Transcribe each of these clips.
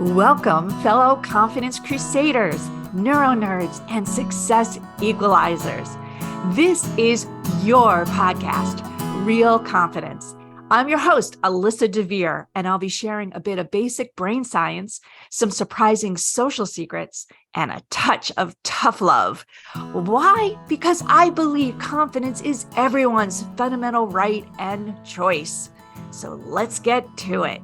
Welcome, fellow confidence crusaders, neuro nerds, and success equalizers. This is your podcast, Real Confidence. I'm your host, Alyssa DeVere, and I'll be sharing a bit of basic brain science, some surprising social secrets, and a touch of tough love. Why? Because I believe confidence is everyone's fundamental right and choice. So let's get to it.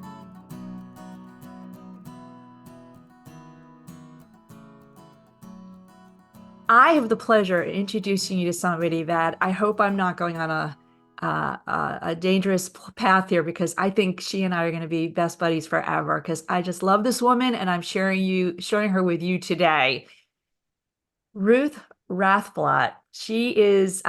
I have the pleasure of introducing you to somebody that I hope I'm not going on a dangerous path here, because I think she and I are going to be best buddies forever, because I just love this woman and I'm sharing her with you today. Ruth Rathblott. She is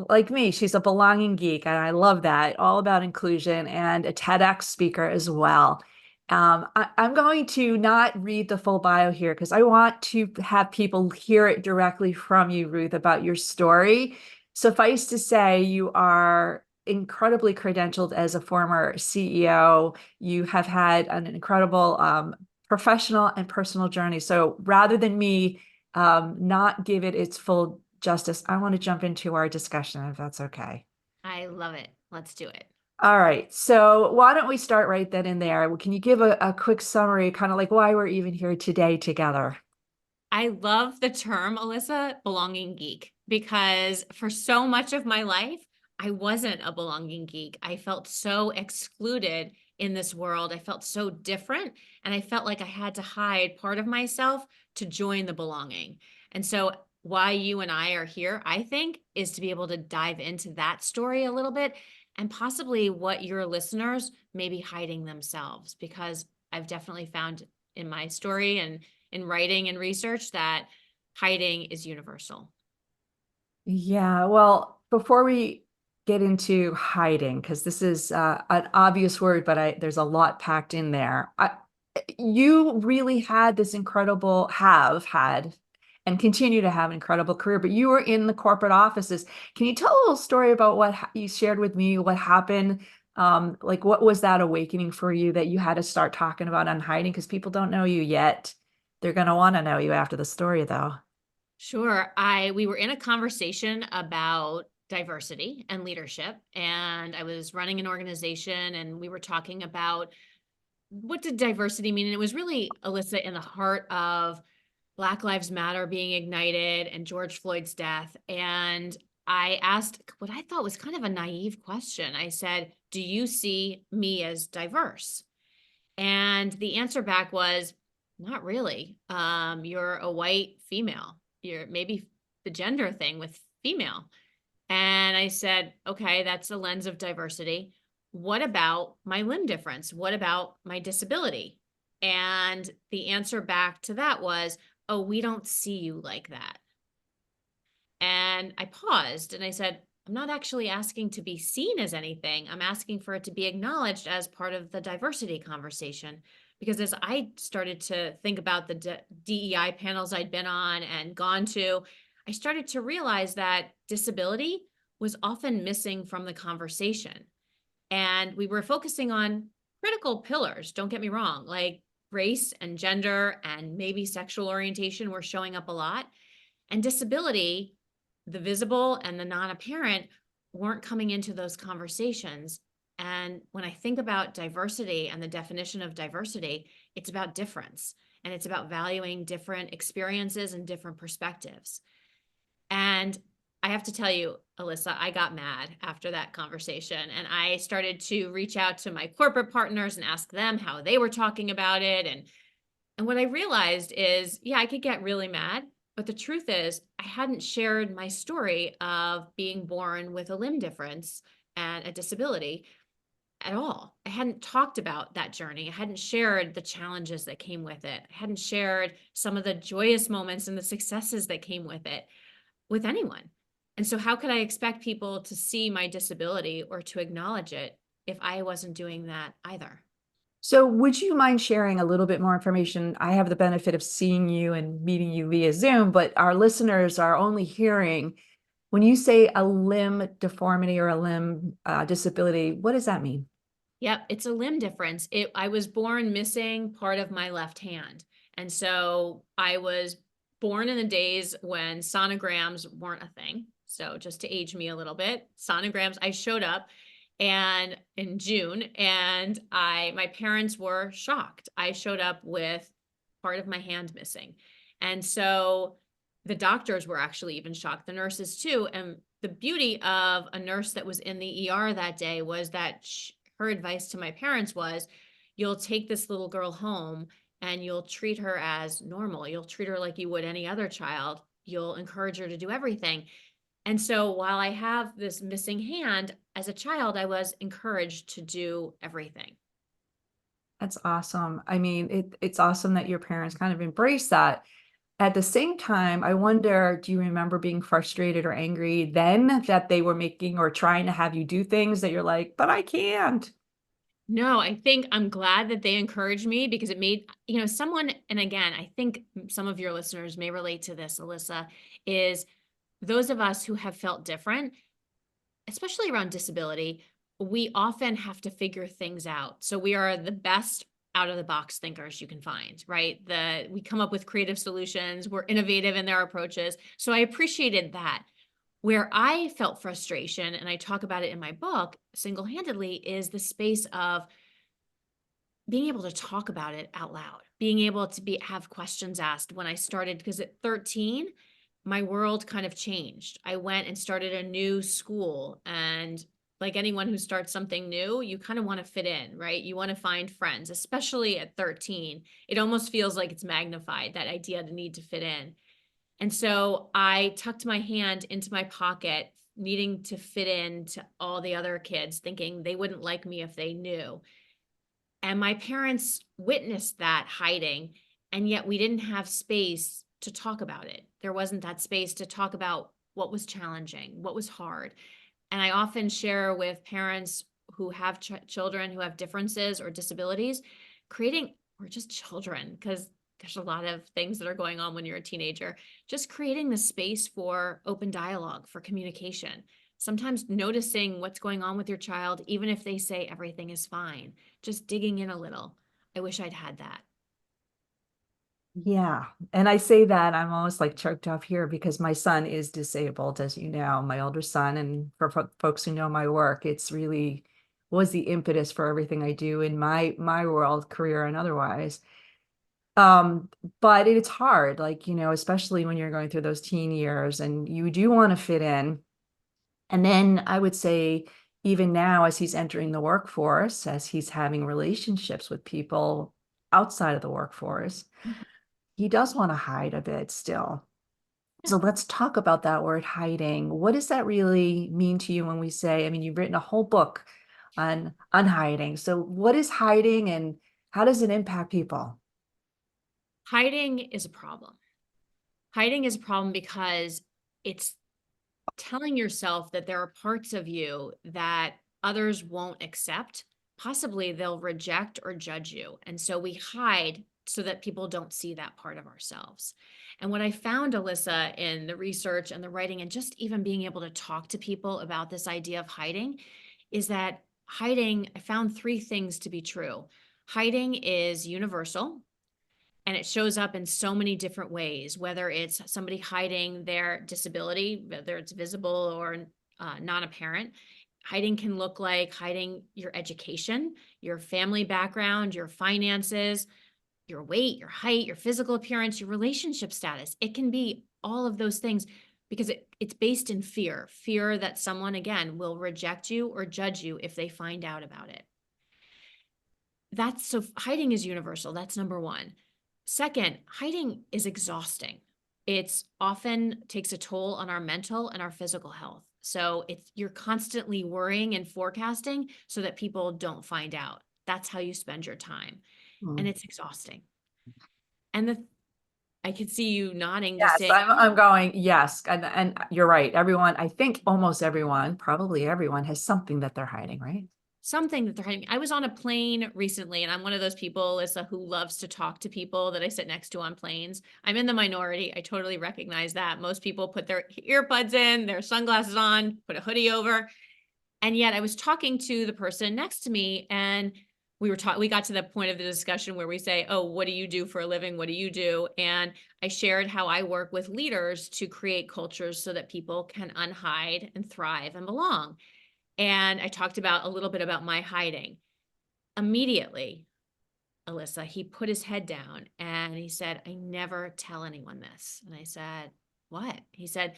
like me. She's a belonging geek, and I love that. All about inclusion, and a TEDx speaker as well. I'm going to not read the full bio here because I want to have people hear it directly from you, Ruth, about your story. Suffice to say, you are incredibly credentialed as a former CEO. You have had an incredible professional and personal journey. So rather than me not give it its full justice, I want to jump into our discussion, if that's okay. I love it. Let's do it. All right. So why don't we start right then and there? Can you give a quick summary, kind of like why we're even here today together? I love the term, Alyssa, belonging geek, because for so much of my life, I wasn't a belonging geek. I felt so excluded in this world. I felt so different. And I felt like I had to hide part of myself to join the belonging. And so, why you and I are here, I think, is to be able to dive into that story a little bit and possibly what your listeners may be hiding themselves, because I've definitely found in my story and in writing and research that hiding is universal. Yeah, well, before we get into hiding, because this is an obvious word, but there's a lot packed in there. You really had this have had, and continue to have an incredible career, but you were in the corporate offices. Can you tell a little story about what you shared with me, what happened? Like, what was that awakening for you that you had to start talking about unhiding? Because people don't know you yet. They're going to want to know you after the story, though. Sure. We were in a conversation about diversity and leadership, and I was running an organization, and we were talking about what did diversity mean. And it was really, Alyssa, in the heart of Black Lives Matter being ignited and George Floyd's death. And I asked what I thought was kind of a naive question. I said, "Do you see me as diverse?" And the answer back was, "Not really. You're a white female. You're maybe the gender thing with female." And I said, "Okay, that's the lens of diversity. What about my limb difference? What about my disability?" And the answer back to that was, "Oh, we don't see you like that." And I paused and I said, "I'm not actually asking to be seen as anything. I'm asking for it to be acknowledged as part of the diversity conversation." Because as I started to think about the DEI panels I'd been on and gone to, I started to realize that disability was often missing from the conversation. And we were focusing on critical pillars, don't get me wrong, like race and gender and maybe sexual orientation were showing up a lot. And disability, the visible and the non-apparent, weren't coming into those conversations. And when I think about diversity and the definition of diversity, it's about difference, and it's about valuing different experiences and different perspectives. And I have to tell you, Alyssa, I got mad after that conversation, and I started to reach out to my corporate partners and ask them how they were talking about it. And what I realized is, yeah, I could get really mad, but the truth is, I hadn't shared my story of being born with a limb difference and a disability at all. I hadn't talked about that journey. I hadn't shared the challenges that came with it. I hadn't shared some of the joyous moments and the successes that came with it with anyone. And so, how could I expect people to see my disability or to acknowledge it if I wasn't doing that either? So would you mind sharing a little bit more information? I have the benefit of seeing you and meeting you via Zoom, but our listeners are only hearing when you say a limb deformity or a limb disability, what does that mean? Yep, it's a limb difference. I was born missing part of my left hand. And so I was born in the days when sonograms weren't a thing. So just to age me a little bit, sonograms, I showed up and in June and my parents were shocked. I showed up with part of my hand missing. And so the doctors were actually even shocked, the nurses too. And the beauty of a nurse that was in the ER that day was that her advice to my parents was, you'll take this little girl home and you'll treat her as normal. You'll treat her like you would any other child. You'll encourage her to do everything. And so while I have this missing hand, as a child, I was encouraged to do everything. That's awesome. I mean, it's awesome that your parents kind of embrace that. At the same time, I wonder, do you remember being frustrated or angry then that they were making or trying to have you do things that you're like, but I can't? No, I think I'm glad that they encouraged me because it made, someone, and again, I think some of your listeners may relate to this, Alyssa, is those of us who have felt different, especially around disability, we often have to figure things out. So we are the best out of the box thinkers you can find, right? We come up with creative solutions, we're innovative in their approaches. So I appreciated that. Where I felt frustration, and I talk about it in my book single-handedly, is the space of being able to talk about it out loud, being able to have questions asked when I started, because at 13, my world kind of changed. I went and started a new school, and like anyone who starts something new, you kind of want to fit in, right? You want to find friends, especially at 13. It almost feels like it's magnified, that idea to need to fit in. And so I tucked my hand into my pocket, needing to fit in to all the other kids, thinking they wouldn't like me if they knew. And my parents witnessed that hiding, and yet we didn't have space to talk about it. There wasn't that space to talk about what was challenging, what was hard. And I often share with parents who have children who have differences or disabilities, creating, or just children, because there's a lot of things that are going on when you're a teenager, just creating the space for open dialogue, for communication. Sometimes noticing what's going on with your child, even if they say everything is fine, just digging in a little. I wish I'd had that. Yeah. And I say that I'm almost like choked up here because my son is disabled, as you know, my older son. And for folks who know my work, it's really was the impetus for everything I do in my world, career and otherwise. Um, but it's hard, like, especially when you're going through those teen years and you do want to fit in. And then I would say, even now, as he's entering the workforce, as he's having relationships with people outside of the workforce, he does want to hide a bit still. Yeah. So let's talk about that word hiding. What does that really mean to you when we say, I mean, you've written a whole book on unhiding. So what is hiding and how does it impact people? Hiding is a problem. Hiding is a problem because it's telling yourself that there are parts of you that others won't accept. Possibly they'll reject or judge you. And so we hide so that people don't see that part of ourselves. And what I found, Alyssa, in the research and the writing, and just even being able to talk to people about this idea of hiding, is that hiding, I found three things to be true. Hiding is universal, and it shows up in so many different ways, whether it's somebody hiding their disability, whether it's visible or non-apparent. Hiding can look like hiding your education, your family background, your finances, your weight, your height, your physical appearance, your relationship status. It can be all of those things because it's based in fear that someone, again, will reject you or judge you if they find out about it. So hiding is universal. That's number one. Second, hiding is exhausting. It's often takes a toll on our mental and our physical health. So you're constantly worrying and forecasting so that people don't find out. That's how you spend your time. And Hmm. it's exhausting. And I could see you nodding, just Yes, saying, I'm going, yes. And you're right. Everyone, I think almost everyone, probably everyone has something that they're hiding, right? something that they're hiding. I was on a plane recently, and I'm one of those people, Alyssa, who loves to talk to people that I sit next to on planes. I'm in the minority. I totally recognize that. Most people put their earbuds in, their sunglasses on, put a hoodie over. And yet I was talking to the person next to me, and we got to the point of the discussion where we say, "Oh, what do you do for a living? What do you do?" And I shared how I work with leaders to create cultures so that people can unhide and thrive and belong. And I talked about a little bit about my hiding. Immediately, Alyssa, he put his head down and he said, "I never tell anyone this." And I said, "What?" He said,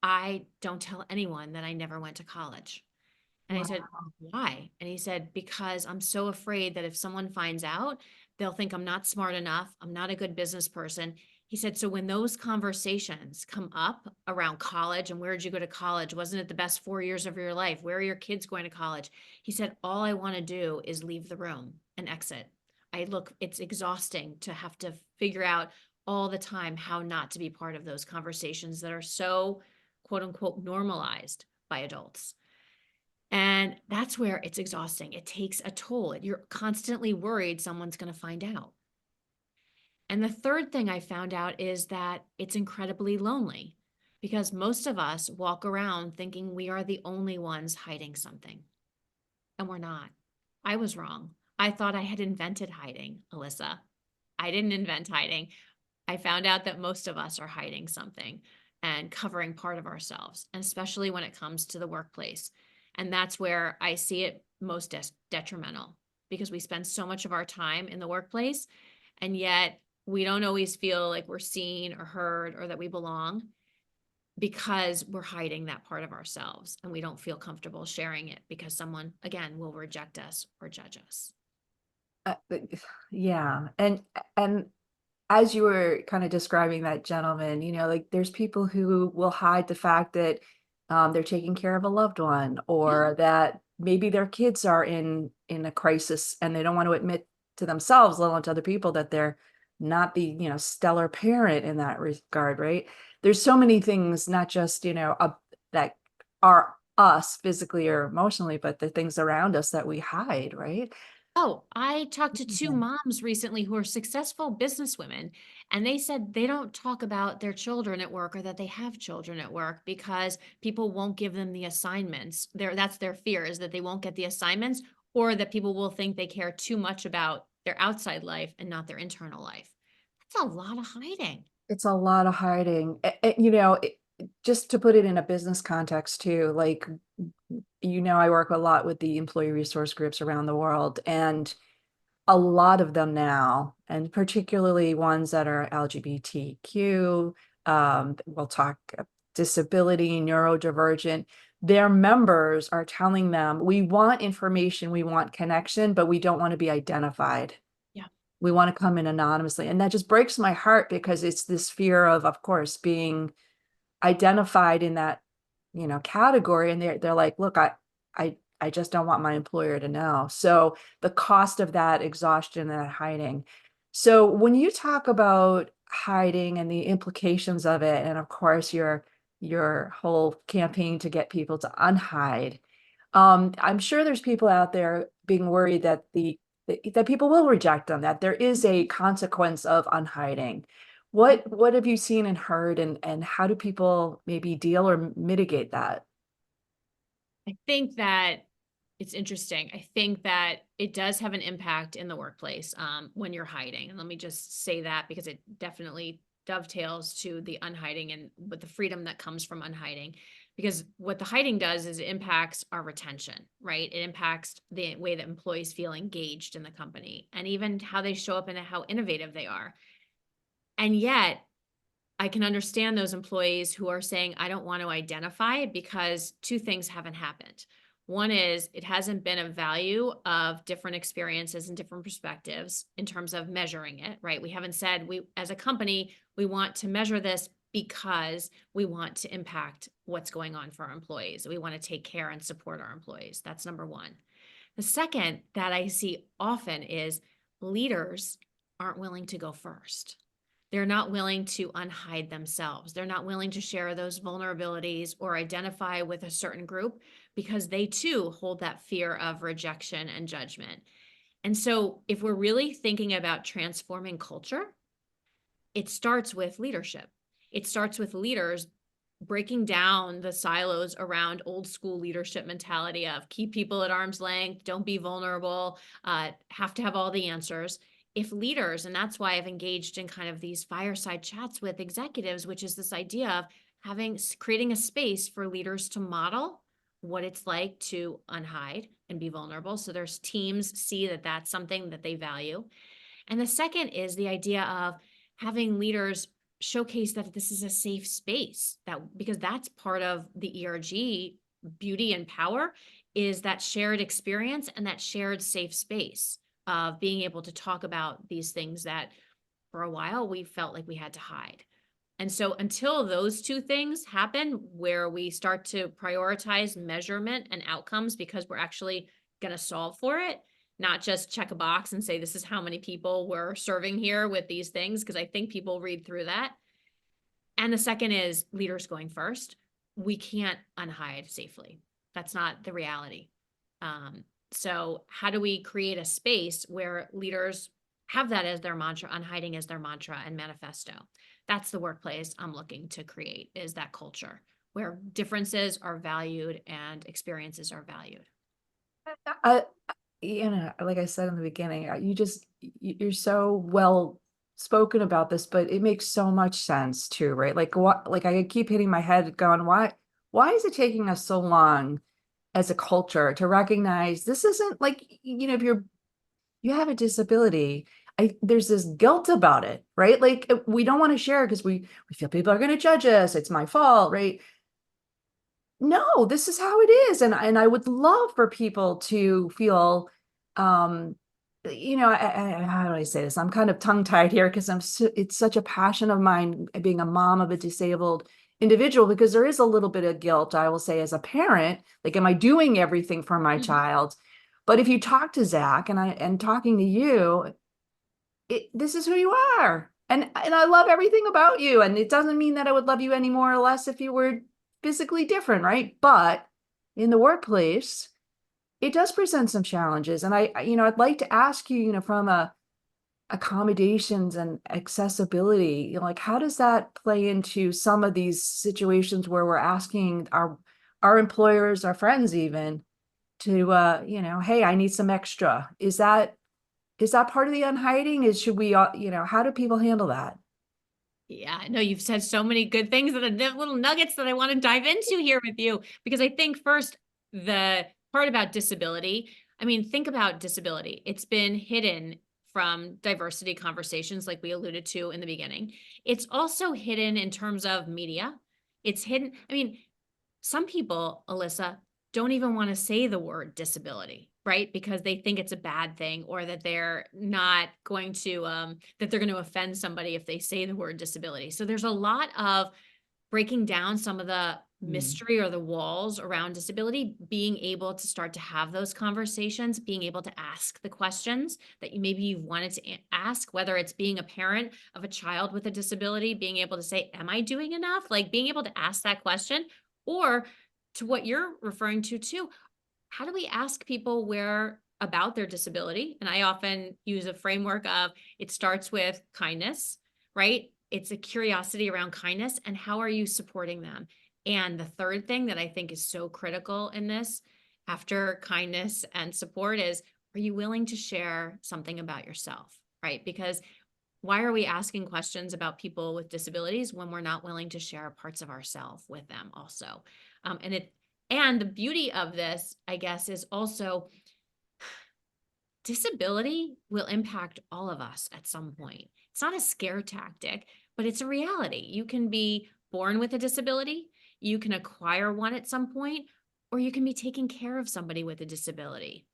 "I don't tell anyone that I never went to college." And I Wow. said, "Why?" And he said, "Because I'm so afraid that if someone finds out, they'll think I'm not smart enough. I'm not a good business person." He said, "So when those conversations come up around college and where did you go to college? Wasn't it the best 4 years of your life? Where are your kids going to college?" He said, "All I want to do is leave the room and exit. It's exhausting to have to figure out all the time how not to be part of those conversations that are so quote unquote normalized by adults." And that's where it's exhausting. It takes a toll. You're constantly worried someone's going to find out. And the third thing I found out is that it's incredibly lonely because most of us walk around thinking we are the only ones hiding something, and we're not. I was wrong. I thought I had invented hiding, Alyssa. I didn't invent hiding. I found out that most of us are hiding something and covering part of ourselves, and especially when it comes to the workplace. And that's where I see it most detrimental because we spend so much of our time in the workplace, and yet we don't always feel like we're seen or heard or that we belong because we're hiding that part of ourselves and we don't feel comfortable sharing it because someone, again, will reject us or judge us. But yeah, and as you were kind of describing that gentleman, like there's people who will hide the fact that they're taking care of a loved one, Yeah. or that maybe their kids are in a crisis and they don't want to admit to themselves, let alone to other people, that they're not the stellar parent in that regard, right? There's so many things, not just that are us physically or emotionally, but the things around us that we hide, right? Oh, I talked to two Yeah. moms recently who are successful businesswomen, and they said they don't talk about their children at work or that they have children at work because people won't give them the assignments. That's their fear, is that they won't get the assignments or that people will think they care too much about their outside life and not their internal life. That's a lot of hiding. It's a lot of hiding. Just to put it in a business context too, like, I work a lot with the employee resource groups around the world, and a lot of them now, and particularly ones that are LGBTQ, we'll talk disability, neurodivergent, their members are telling them, we want information, we want connection, but we don't want to be identified. Yeah. We want to come in anonymously. And that just breaks my heart because it's this fear of course, being identified in that, category. And they're like, look, I just don't want my employer to know. So the cost of that exhaustion and that hiding. So when you talk about hiding and the implications of it, and of course your whole campaign to get people to unhide, I'm sure there's people out there being worried that that people will reject them, that there is a consequence of unhiding. What have you seen and heard, and how do people maybe deal or mitigate that? I think that it's interesting. I think that it does have an impact in the workplace when you're hiding. And let me just say that because it definitely dovetails to the unhiding and with the freedom that comes from unhiding. Because what the hiding does is it impacts our retention, right? It impacts the way that employees feel engaged in the company and even how they show up and how innovative they are. And yet, I can understand those employees who are saying, I don't want to identify because two things haven't happened. One is it hasn't been a value of different experiences and different perspectives in terms of measuring it, right? We haven't said as a company, we want to measure this because we want to impact what's going on for our employees. We want to take care and support our employees. That's number one. The second that I see often is leaders aren't willing to go first. They're not willing to unhide themselves. They're not willing to share those vulnerabilities or identify with a certain group because they too hold that fear of rejection and judgment. And so, if we're really thinking about transforming culture, it starts with leadership. It starts with leaders breaking down the silos around old school leadership mentality of keep people at arm's length, don't be vulnerable, have to have all the answers. If leaders, and that's why I've engaged in kind of these fireside chats with executives, which is this idea of creating a space for leaders to model what it's like to unhide and be vulnerable. So there's teams see that that's something that they value. And the second is the idea of having leaders showcase that this is a safe space, that because that's part of the ERG beauty and power is that shared experience and that shared safe space of being able to talk about these things that for a while we felt like we had to hide. And so until those two things happen where we start to prioritize measurement and outcomes because we're actually going to solve for it, not just check a box and say, this is how many people we're serving here with these things, because I think people read through that. And the second is leaders going first. We can't unhide safely. That's not the reality. So how do we create a space where leaders have that as their mantra, unhiding as their mantra and manifesto? That's the workplace I'm looking to create, is that culture where differences are valued and experiences are valued. I, like I said in the beginning, you're so well spoken about this, but it makes so much sense too, right? Like what, like I keep hitting my head going, why is it taking us so long as a culture to recognize this isn't like, if you have a disability, there's this guilt about it, right? Like we don't want to share because we feel people are going to judge us. It's my fault, right? No, this is how it is. And I would love for people to feel, um, how do I say this? I'm kind of tongue tied here because it's such a passion of mine being a mom of a disabled individual, because there is a little bit of guilt, I will say, as a parent, like, am I doing everything for my child? But if you talk to Zach and talking to you, this is who you are. And I love everything about you. And it doesn't mean that I would love you any more or less if you were physically different, right? But in the workplace, it does present some challenges. And I'd like to ask you, from accommodations and accessibility, like how does that play into some of these situations where we're asking our employers, our friends even, to hey, I need some extra. Is that part of the unhiding? Should we, how do people handle that? Yeah, no, you've said so many good things that are little nuggets that I want to dive into here with you, because I think first, the part about disability, I mean, think about disability. It's been hidden from diversity conversations, like we alluded to in the beginning. It's also hidden in terms of media. It's hidden. I mean, some people, Alyssa, don't even want to say the word disability, right? Because they think it's a bad thing, or that they're not going to, that they're going to offend somebody if they say the word disability. So there's a lot of breaking down some of the Mm. mystery or the walls around disability, being able to start to have those conversations, being able to ask the questions that maybe you've wanted to ask, whether it's being a parent of a child with a disability, being able to say, am I doing enough? Like being able to ask that question, or to what you're referring to too, how do we ask people where about their disability? And I often use a framework of it starts with kindness, right? It's a curiosity around kindness, and how are you supporting them? And the third thing that I think is so critical in this, after kindness and support, is are you willing to share something about yourself, right? Because why are we asking questions about people with disabilities when we're not willing to share parts of ourselves with them also? And the beauty of this, I guess, is also disability will impact all of us at some point. It's not a scare tactic, but it's a reality. You can be born with a disability, you can acquire one at some point, or you can be taking care of somebody with a disability.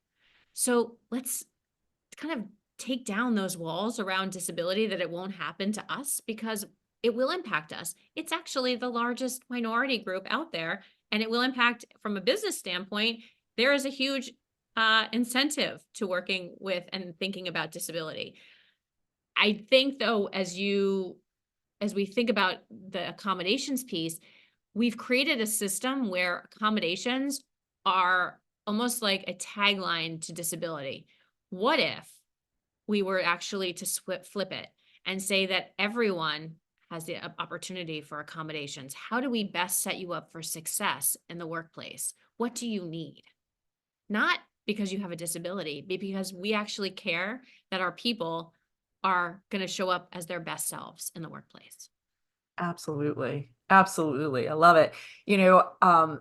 So let's kind of take down those walls around disability, that it won't happen to us, because it will impact us. It's actually the largest minority group out there, and it will impact from a business standpoint. There is a huge incentive to working with and thinking about disability. I think though, as we think about the accommodations piece, we've created a system where accommodations are almost like a tagline to disability. What if we were actually to flip it and say that everyone has the opportunity for accommodations. How do we best set you up for success in the workplace? What do you need? Not because you have a disability, but because we actually care that our people are going to show up as their best selves in the workplace. Absolutely. Absolutely. I love it. You know,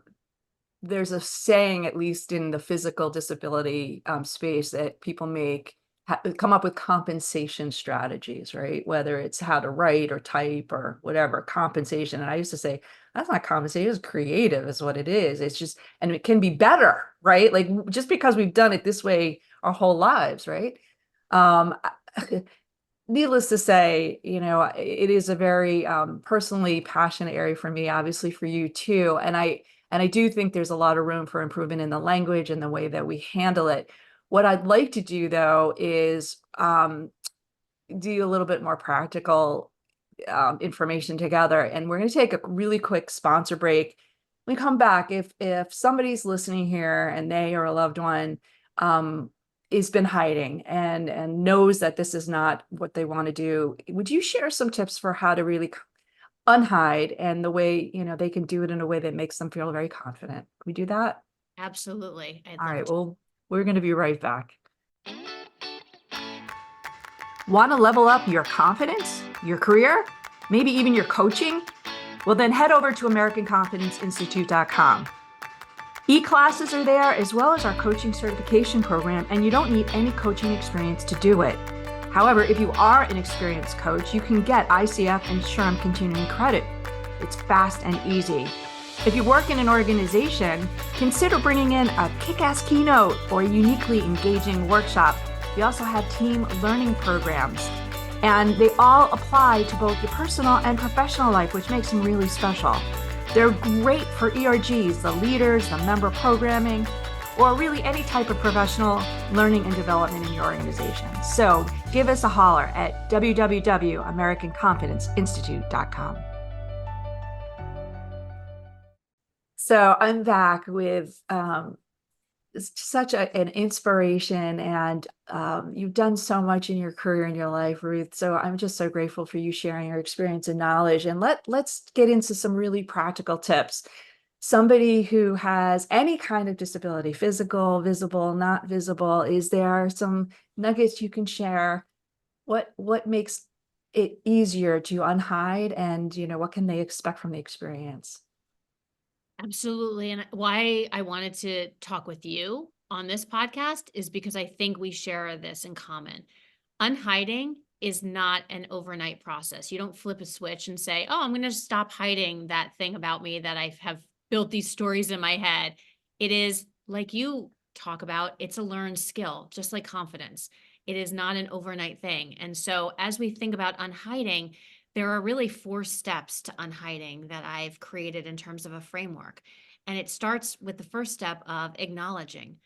there's a saying, at least in the physical disability space, that people come up with compensation strategies, right? Whether it's how to write or type or whatever, compensation. And I used to say, that's not compensation, it's creative, is what it is. It's just, and it can be better, right? Like just because we've done it this way our whole lives, right? Um, Needless to say, you know, it is a very personally passionate area for me, obviously for you too. And I do think there's a lot of room for improvement in the language and the way that we handle it. What I'd like to do though is do a little bit more practical information together. And we're going to take a really quick sponsor break. When we come back, if somebody's listening here and they or a loved one has been hiding and knows that this is not what they want to do, would you share some tips for how to really unhide, and the way, you know, they can do it in a way that makes them feel very confident? Can we do that? Absolutely. I'd All love right. to. Well, we're going to be right back. Want to level up your confidence, your career, maybe even your coaching? Well, then head over to AmericanConfidenceInstitute.com. E-classes are there, as well as our coaching certification program, and you don't need any coaching experience to do it. However, if you are an experienced coach, you can get ICF and SHRM continuing credit. It's fast and easy. If you work in an organization, consider bringing in a kick-ass keynote or a uniquely engaging workshop. We also have team learning programs, and they all apply to both your personal and professional life, which makes them really special. They're great for ERGs, the leaders, the member programming, or really any type of professional learning and development in your organization. So give us a holler at www.americanconfidenceinstitute.com. So I'm back with such an inspiration, and you've done so much in your career and your life, Ruth. So I'm just so grateful for you sharing your experience and knowledge. And let's get into some really practical tips. Somebody who has any kind of disability, physical, visible, not visible, is there some nuggets you can share? What makes it easier to unhide, and you know, what can they expect from the experience? Absolutely. And why I wanted to talk with you on this podcast is because I think we share this in common. Unhiding is not an overnight process. You don't flip a switch and say, oh, I'm going to stop hiding that thing about me that I have built these stories in my head. It is, like you talk about, it's a learned skill, just like confidence. It is not an overnight thing. And so as we think about unhiding, there are really 4 steps to unhiding that I've created in terms of a framework. And it starts with the first step of acknowledging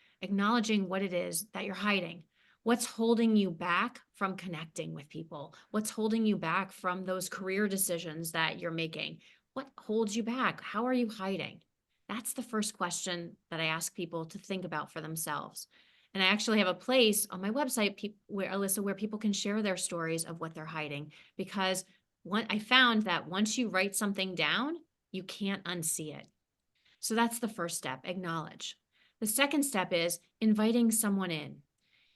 what it is that you're hiding. What's holding you back from connecting with people? What's holding you back from those career decisions that you're making? What holds you back? How are you hiding? That's the first question that I ask people to think about for themselves. And I actually have a place on my website, where Alyssa, where people can share their stories of what they're hiding, because I found that once you write something down, you can't unsee it. So that's the first step, acknowledge. The second step is inviting someone in.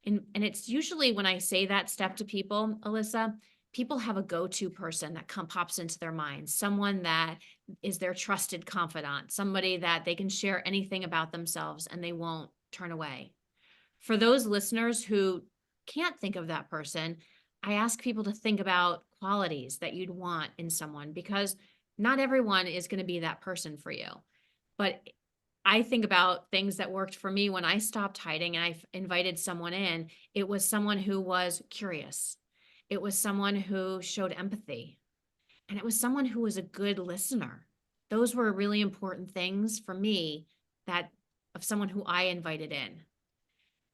And it's usually when I say that step to people, Alyssa, people have a go-to person that pops into their mind, someone that is their trusted confidant, somebody that they can share anything about themselves and they won't turn away. For those listeners who can't think of that person, I ask people to think about qualities that you'd want in someone, because not everyone is going to be that person for you. But I think about things that worked for me when I stopped hiding and I invited someone in. It was someone who was curious. It was someone who showed empathy. And it was someone who was a good listener. Those were really important things for me, that of someone who I invited in.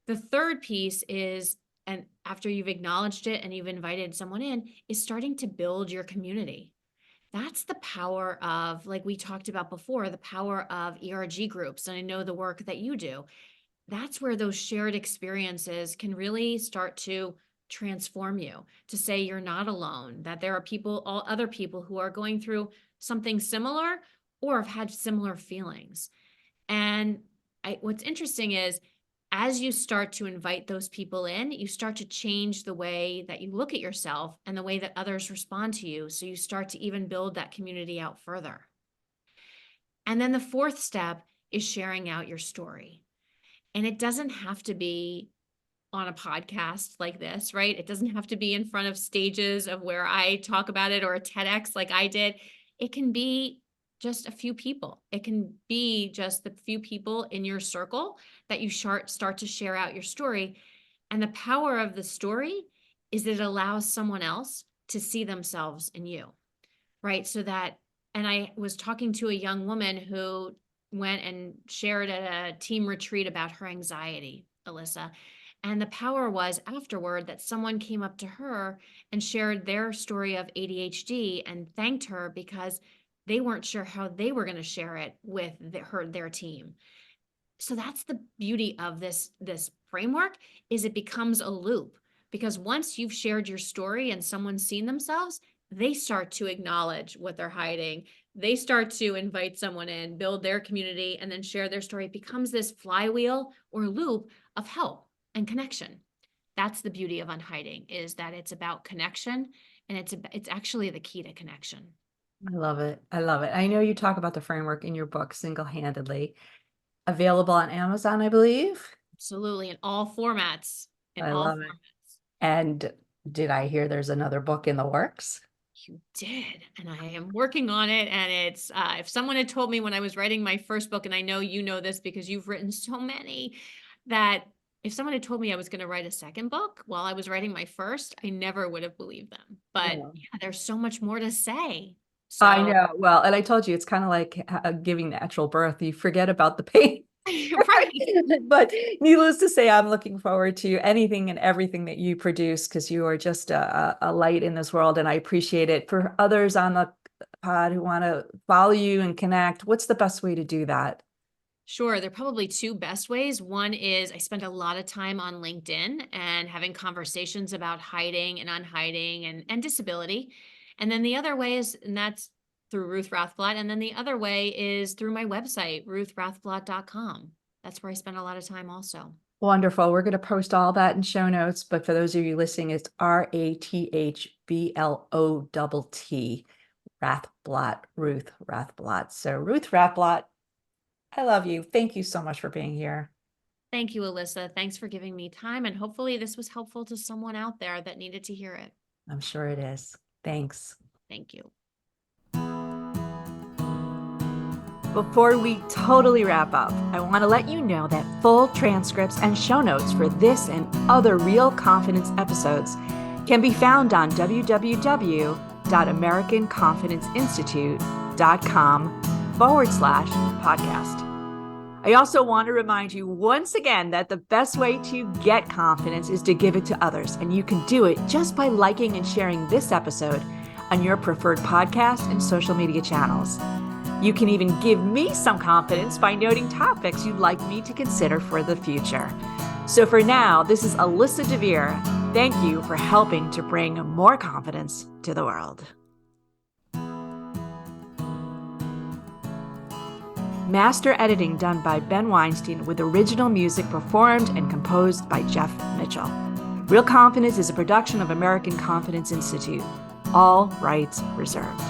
The third piece is, and after you've acknowledged it and you've invited someone in, is starting to build your community. That's the power of, like we talked about before, the power of ERG groups. And I know the work that you do. That's where those shared experiences can really start to transform you, to say you're not alone, that there are people, all other people who are going through something similar or have had similar feelings. And what's interesting is as you start to invite those people in, you start to change the way that you look at yourself and the way that others respond to you. So you start to even build that community out further. And then the fourth step is sharing out your story. And it doesn't have to be on a podcast like this, right? It doesn't have to be in front of stages of where I talk about it or a TEDx like I did. It can be just a few people. It can be just the few people in your circle that you start to share out your story. And the power of the story is that it allows someone else to see themselves in you, right? So that, and I was talking to a young woman who went and shared at a team retreat about her anxiety, Alyssa. And the power was afterward that someone came up to her and shared their story of ADHD and thanked her because they weren't sure how they were going to share it with their team. So that's the beauty of this framework, is it becomes a loop, because once you've shared your story and someone's seen themselves, they start to acknowledge what they're hiding. They start to invite someone in, build their community, and then share their story. It becomes this flywheel or loop of help and connection. That's the beauty of unhiding, is that it's about connection, and it's actually the key to connection. I love it. I love it. I know you talk about the framework in your book, Single-Handedly. Available on Amazon, I believe. Absolutely, in all formats. I love it. And did I hear there's another book in the works? You did, and I am working on it. And it's if someone had told me when I was writing my first book, and I know you know this because you've written so many, that if someone had told me I was going to write a second book while I was writing my first, I never would have believed them. But yeah, there's so much more to say. So I know. Well, and I told you, it's kind of like giving natural birth. You forget about the pain. right. But needless to say, I'm looking forward to anything and everything that you produce, because you are just a light in this world, and I appreciate it. For others on the pod who want to follow you and connect, what's the best way to do that? Sure. There are probably two best ways. One is I spend a lot of time on LinkedIn and having conversations about hiding and unhiding and disability. And then the other way is, and that's through Ruth Rathblott. And then the other way is through my website, ruthrathblott.com. That's where I spend a lot of time also. Wonderful. We're going to post all that in show notes, but for those of you listening, it's RATHBLOTT, Rathblott, Ruth Rathblott. So Ruth Rathblott, I love you. Thank you so much for being here. Thank you, Alyssa. Thanks for giving me time. And hopefully this was helpful to someone out there that needed to hear it. I'm sure it is. Thanks. Thank you. Before we totally wrap up, I want to let you know that full transcripts and show notes for this and other Real Confidence episodes can be found on www.americanconfidenceinstitute.com/podcast. I also want to remind you once again that the best way to get confidence is to give it to others, and you can do it just by liking and sharing this episode on your preferred podcast and social media channels. You can even give me some confidence by noting topics you'd like me to consider for the future. So for now, this is Alyssa DeVere. Thank you for helping to bring more confidence to the world. Master editing done by Ben Weinstein, with original music performed and composed by Jeff Mitchell. Real Confidence is a production of American Confidence Institute. All rights reserved.